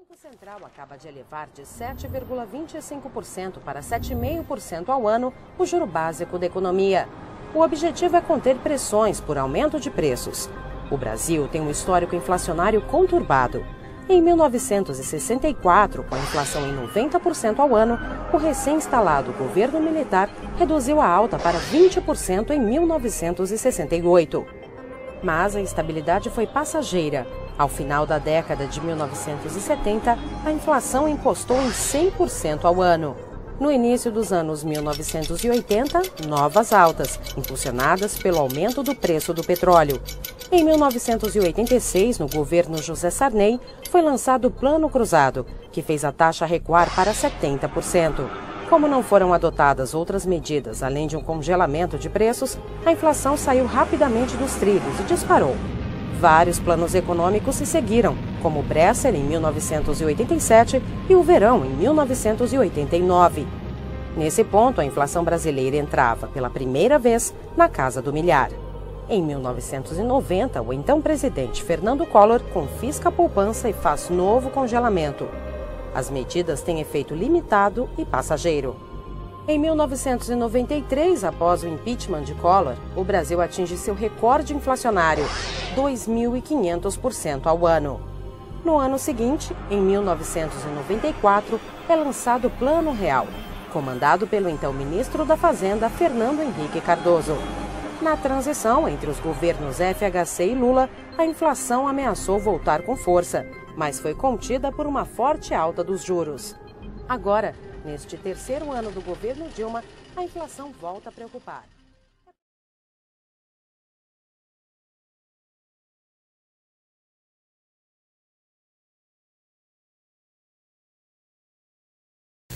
Banco Central acaba de elevar de 7,25% para 7,5% ao ano o juro básico da economia. O objetivo é conter pressões por aumento de preços. O Brasil tem um histórico inflacionário conturbado. Em 1964, com a inflação em 90% ao ano, o recém-instalado governo militar reduziu a alta para 20% em 1968. Mas a estabilidade foi passageira. Ao final da década de 1970, a inflação encostou em 100% ao ano. No início dos anos 1980, novas altas, impulsionadas pelo aumento do preço do petróleo. Em 1986, no governo José Sarney, foi lançado o Plano Cruzado, que fez a taxa recuar para 70%. Como não foram adotadas outras medidas, além de um congelamento de preços, a inflação saiu rapidamente dos trilhos e disparou. Vários planos econômicos se seguiram, como o Bresser em 1987 e o Verão em 1989. Nesse ponto, a inflação brasileira entrava, pela primeira vez, na casa do milhar. Em 1990, o então presidente Fernando Collor confisca a poupança e faz novo congelamento. As medidas têm efeito limitado e passageiro. Em 1993, após o impeachment de Collor, o Brasil atinge seu recorde inflacionário, 2.500% ao ano. No ano seguinte, em 1994, é lançado o Plano Real, comandado pelo então ministro da Fazenda, Fernando Henrique Cardoso. Na transição entre os governos FHC e Lula, a inflação ameaçou voltar com força, mas foi contida por uma forte alta dos juros. Agora, neste terceiro ano do governo Dilma, a inflação volta a preocupar.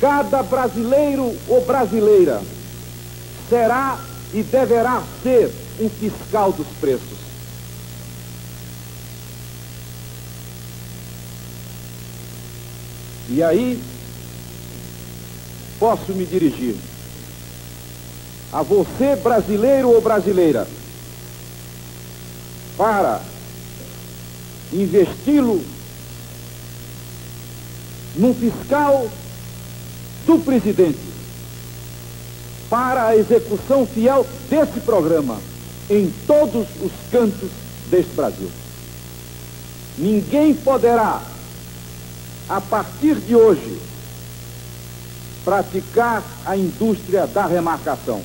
Cada brasileiro ou brasileira será e deverá ser um fiscal dos preços. E aí, posso me dirigir a você, brasileiro ou brasileira, para investi-lo num fiscal do presidente, para a execução fiel desse programa em todos os cantos deste Brasil. Ninguém poderá, a partir de hoje, praticar a indústria da remarcação.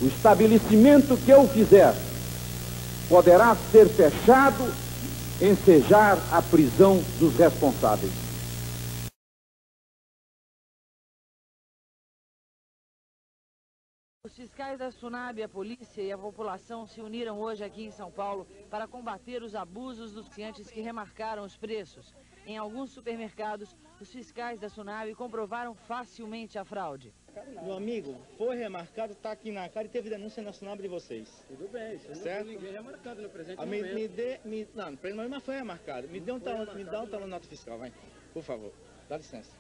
O estabelecimento que eu fizer poderá ser fechado, ensejar a prisão dos responsáveis. Os fiscais da SUNAB, a polícia e a população se uniram hoje aqui em São Paulo para combater os abusos dos clientes que remarcaram os preços. Em alguns supermercados, os fiscais da SUNAB comprovaram facilmente a fraude. Meu amigo, foi remarcado, está aqui na cara e teve denúncia na SUNAB de vocês. Tudo bem, você não certo? viu ninguém remarcado no presente Não, mas foi remarcado. Me dá um talão nota fiscal, vai. Por favor, dá licença.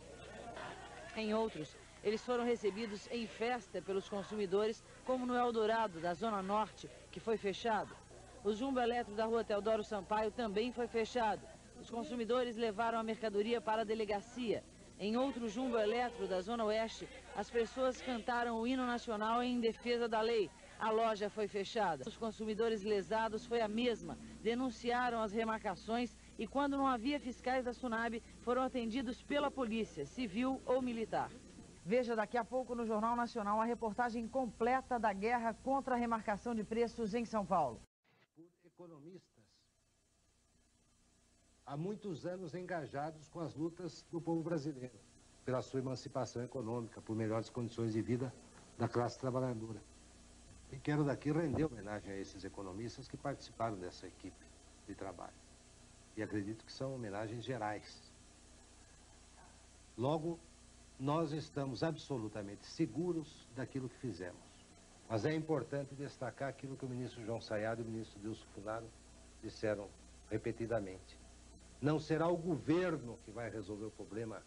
Em outros, eles foram recebidos em festa pelos consumidores, como no Eldorado, da Zona Norte, que foi fechado. O Jumbo Eletro da Rua Teodoro Sampaio também foi fechado. Os consumidores levaram a mercadoria para a delegacia. Em outro Jumbo Eletro da Zona Oeste, as pessoas cantaram o hino nacional em defesa da lei. A loja foi fechada. Os consumidores lesados foi a mesma. Denunciaram as remarcações e, quando não havia fiscais da SUNAB, foram atendidos pela polícia, civil ou militar. Veja daqui a pouco no Jornal Nacional a reportagem completa da guerra contra a remarcação de preços em São Paulo. Por economistas há muitos anos engajados com as lutas do povo brasileiro, pela sua emancipação econômica, por melhores condições de vida da classe trabalhadora. E quero daqui render homenagem a esses economistas que participaram dessa equipe de trabalho. E acredito que são homenagens gerais. Logo, nós estamos absolutamente seguros daquilo que fizemos. Mas é importante destacar aquilo que o ministro João Sayado e o ministro Dilso Funaro disseram repetidamente. Não será o governo que vai resolver o problema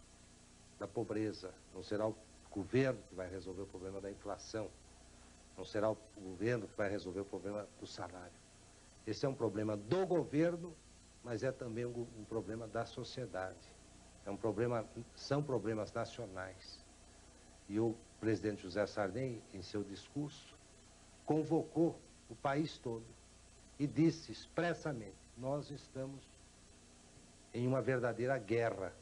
da pobreza, não será o governo que vai resolver o problema da inflação, não será o governo que vai resolver o problema do salário. Esse é um problema do governo mas é também um problema da sociedade. São problemas nacionais. E o presidente José Sarney, em seu discurso, convocou o país todo e disse expressamente: nós estamos em uma verdadeira guerra,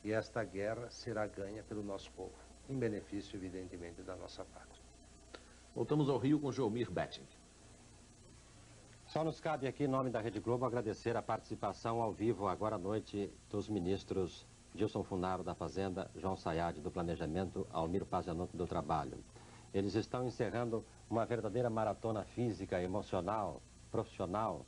e esta guerra será ganha pelo nosso povo, em benefício, evidentemente, da nossa pátria. Voltamos ao Rio com Joelmir Betting. Só nos cabe aqui, em nome da Rede Globo, agradecer a participação ao vivo, agora à noite, dos ministros Gilson Funaro, da Fazenda, João Sayad, do Planejamento, Almir Pazianotto, do Trabalho. Eles estão encerrando uma verdadeira maratona física, emocional, profissional,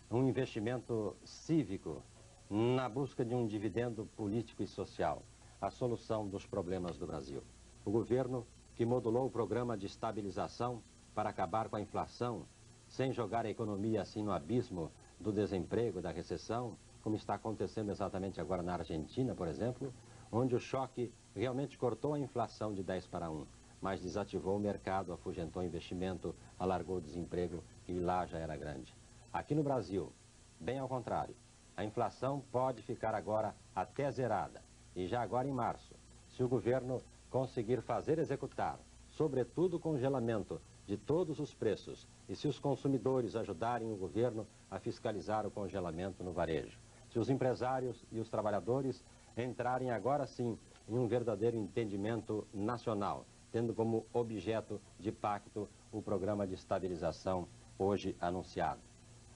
um investimento cívico na busca de um dividendo político e social, a solução dos problemas do Brasil. O governo, que modulou o programa de estabilização para acabar com a inflação, sem jogar a economia assim no abismo do desemprego, da recessão, como está acontecendo exatamente agora na Argentina, por exemplo, onde o choque realmente cortou a inflação de 10 para 1, mas desativou o mercado, afugentou o investimento, alargou o desemprego, que lá já era grande. Aqui no Brasil, bem ao contrário, a inflação pode ficar agora até zerada, e já agora em março, se o governo conseguir fazer executar, sobretudo o congelamento de todos os preços, e se os consumidores ajudarem o governo a fiscalizar o congelamento no varejo. Se os empresários e os trabalhadores entrarem agora sim em um verdadeiro entendimento nacional, tendo como objeto de pacto o programa de estabilização hoje anunciado.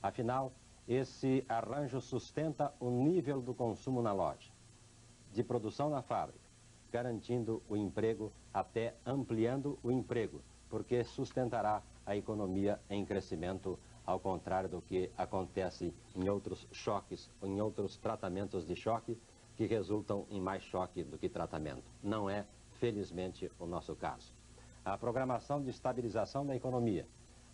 Afinal, esse arranjo sustenta o nível do consumo na loja, de produção na fábrica, garantindo o emprego, até ampliando o emprego, porque sustentará a economia em crescimento, ao contrário do que acontece em outros choques, em outros tratamentos de choque, que resultam em mais choque do que tratamento. Não é, felizmente, o nosso caso. A programação de estabilização da economia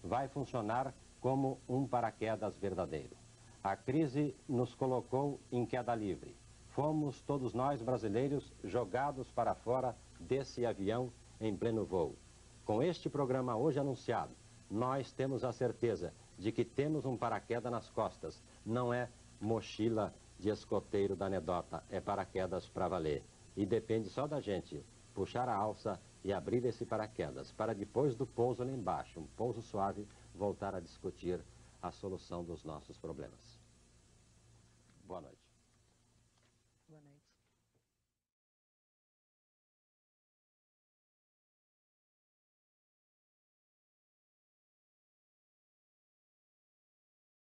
vai funcionar como um paraquedas verdadeiro. A crise nos colocou em queda livre. Fomos todos nós, brasileiros, jogados para fora desse avião em pleno voo. Com este programa hoje anunciado, nós temos a certeza de que temos um paraquedas nas costas. Não é mochila de escoteiro da anedota, é paraquedas para valer. E depende só da gente puxar a alça e abrir esse paraquedas, para depois do pouso lá embaixo, um pouso suave, voltar a discutir a solução dos nossos problemas. Boa noite. Boa noite.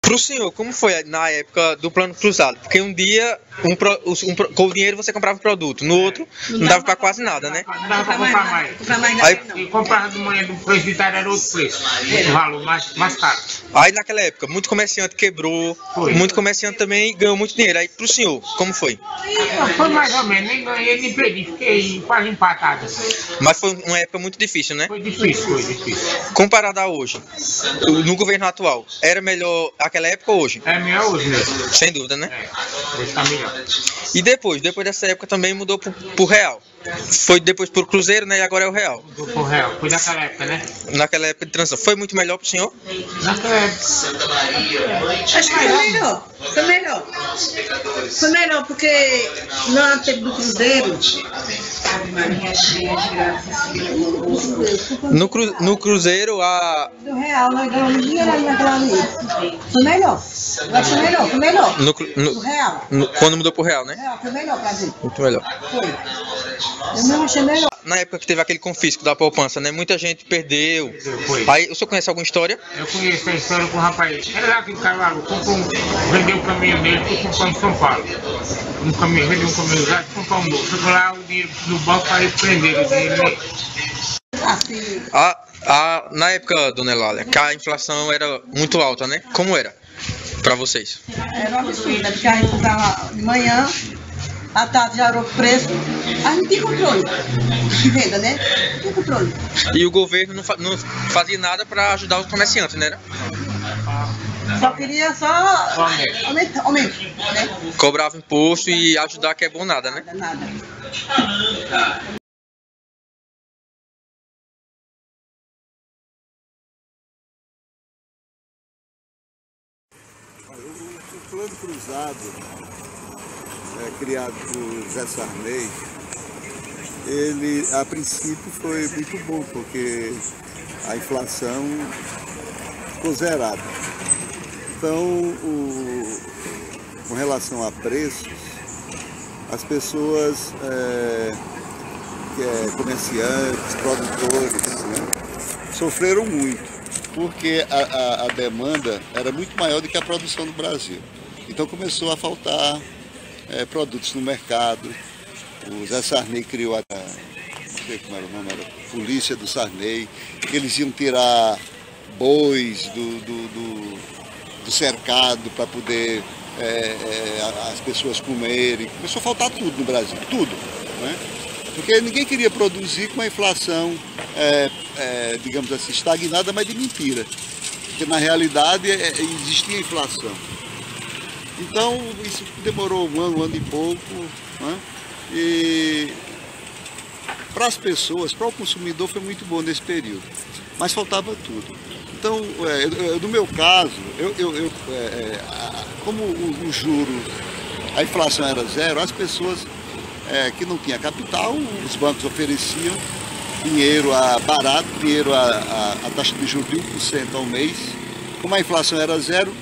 Para o senhor, como foi na época do plano cruzado? Porque um dia, com o dinheiro você comprava um produto, no outro não dava para quase nada, né? Não dava para comprar mais. Aí, e comprava de manhã do presidiário era outro preço, o valor mais caro. Aí naquela época, muito comerciante quebrou, muito comerciante também ganhou muito dinheiro. Aí para o senhor, como foi? Foi mais ou menos, nem ganhei, nem perdi, fiquei quase empatado. Mas foi uma época muito difícil, né? Foi difícil. Comparado a hoje, no governo atual, era melhor aquela época ou hoje? É melhor hoje mesmo. Sem dúvida, né? Hoje tá melhor. E depois dessa época também mudou pro real. Foi depois pro cruzeiro, né? E agora é o real. Mudou pro real. Foi naquela época, né? Naquela época de transição. Foi muito melhor pro senhor? Naquela época. Acho que foi melhor. Foi melhor porque na tempo do cruzeiro. No cruzeiro do real, nós ganhamos dinheiro ali naquela ali. Foi melhor. Foi melhor. No real. Quando mudou pro real, né? Foi melhor pra gente. Muito melhor. Foi. Eu não achei melhor. Na época que teve aquele confisco da poupança, né? Muita gente perdeu. Aí, o senhor conhece alguma história? Eu conheço a história com o rapaz. Era lá que o cara vendeu o caminhão dele para comprar em São Paulo. Vendeu um caminhão usado para comprar um novo. Ficou lá o dinheiro no banco para ele prender o dinheiro. Na época, dona Eulália, que a inflação era muito alta, né? Como era para vocês? Era uma absurda, porque a gente comprava de manhã, à tarde já era o preço. A gente tinha controle de venda, né? Não tinha controle. E o governo não fazia nada para ajudar os comerciantes, né? Só queria aumentar, né? Cobrava imposto e ajudar que é bom nada, né? Nada. Plano Cruzado, criado por Zé Sarney, ele a princípio foi muito bom, porque a inflação ficou zerada. Então, com relação a preços, as pessoas, comerciantes, produtores, né, sofreram muito, porque a demanda era muito maior do que a produção no Brasil. Então começou a faltar produtos no mercado. O Zé Sarney criou não sei como era o nome, era a Polícia do Sarney, que eles iam tirar bois do cercado para poder as pessoas comerem. Começou a faltar tudo no Brasil, tudo, né? Porque ninguém queria produzir com a inflação, digamos assim, estagnada, mas de mentira. Porque na realidade existia inflação. Então isso demorou um ano e pouco, né? E para as pessoas, para o consumidor foi muito bom nesse período, mas faltava tudo. Então, no meu caso, como o juro, a inflação era zero, as pessoas que não tinham capital, os bancos ofereciam dinheiro barato, dinheiro a taxa de juros de 1% ao mês. Como a inflação era zero,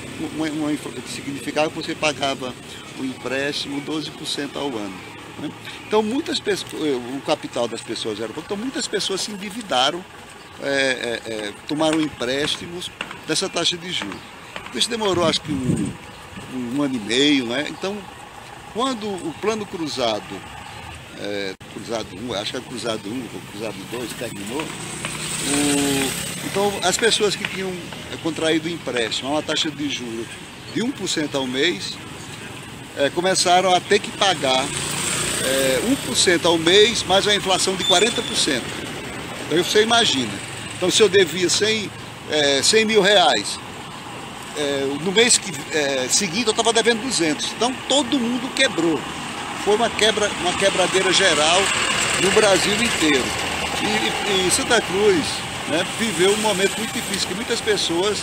significava que você pagava o empréstimo 12% ao ano, né? Então muitas pessoas, o capital das pessoas era pouco, então muitas pessoas se endividaram, tomaram empréstimos dessa taxa de juros. Isso demorou acho que um ano e meio, né? Então quando o Plano Cruzado, Cruzado 1, acho que é Cruzado 1 ou Cruzado 2 terminou, então as pessoas que tinham contraído empréstimo a uma taxa de juros de 1% ao mês, começaram a ter que pagar 1% ao mês, mais uma inflação de 40%. Então você imagina, então se eu devia 100 mil reais, no mês seguinte eu estava devendo 200, então todo mundo quebrou. Foi uma quebradeira geral no Brasil inteiro. E Santa Cruz, né, viveu um momento muito difícil, que muitas pessoas,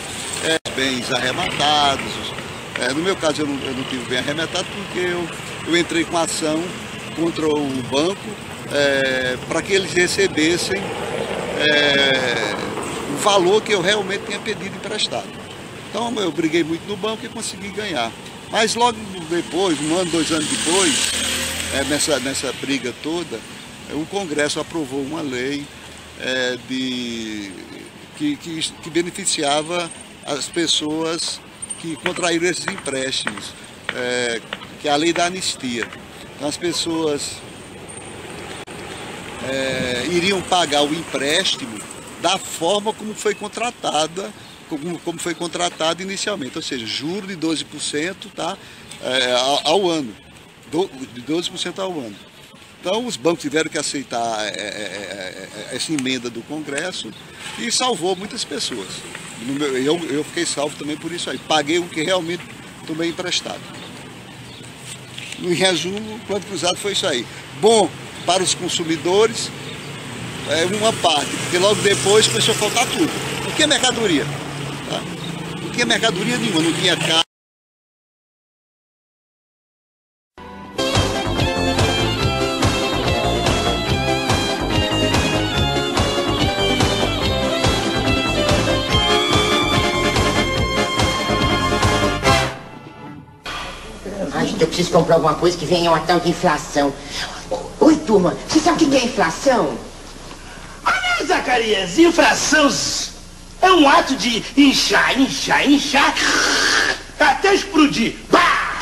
bens arrematados. No meu caso eu não tive bem arrematado, porque eu entrei com ação contra o banco para que eles recebessem o valor que eu realmente tinha pedido emprestado. Então eu briguei muito no banco e consegui ganhar. Mas logo depois, 1 ano, 2 anos depois, nessa briga toda, o Congresso aprovou uma lei que beneficiava as pessoas que contraíram esses empréstimos, que é a lei da anistia. Então as pessoas iriam pagar o empréstimo da forma como foi contratada, como foi contratado inicialmente, ou seja, juros de 12%, tá, ao ano, de 12% ao ano. Então os bancos tiveram que aceitar essa emenda do Congresso e salvou muitas pessoas. Eu fiquei salvo também por isso aí, paguei o que realmente tomei emprestado. Em resumo, o Plano Cruzado foi isso aí. Bom para os consumidores, uma parte, porque logo depois começou a faltar tudo. Não tinha mercadoria. Tá? Não tinha mercadoria nenhuma, não tinha carro. Eu preciso comprar alguma coisa que venha uma tal de inflação. Oi, turma, você sabe o que é inflação? Ah, Zacarias, inflação é um ato de inchar, até explodir. Bah!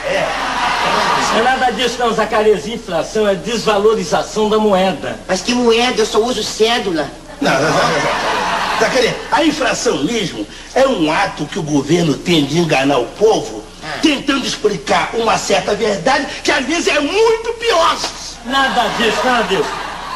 Não é nada disso não, Zacarias. Inflação é desvalorização da moeda. Mas que moeda? Eu só uso cédula. Não. Zacarias, a inflação mesmo é um ato que o governo tem de enganar o povo, tentando explicar uma certa verdade que às vezes é muito pior. Nada disso.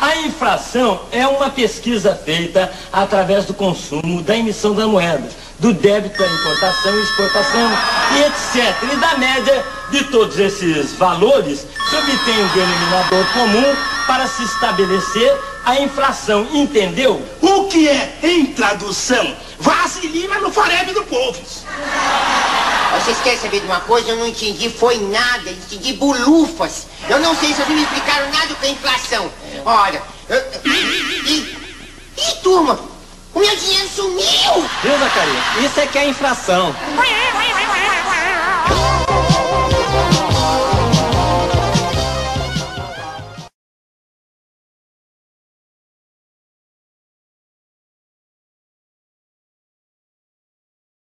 A inflação é uma pesquisa feita através do consumo, da emissão da moeda, do débito à importação e exportação e etc. E da média de todos esses valores se obtém um denominador comum para se estabelecer a inflação, entendeu? O que é, em tradução, vaselina no farebe do povo. Você vocês querem saber de uma coisa? Eu não entendi, foi nada, entendi bulufas. Eu não sei se vocês me explicaram nada com a inflação. Olha, turma, o meu dinheiro sumiu! Viu, Zacarias? Isso é que é inflação.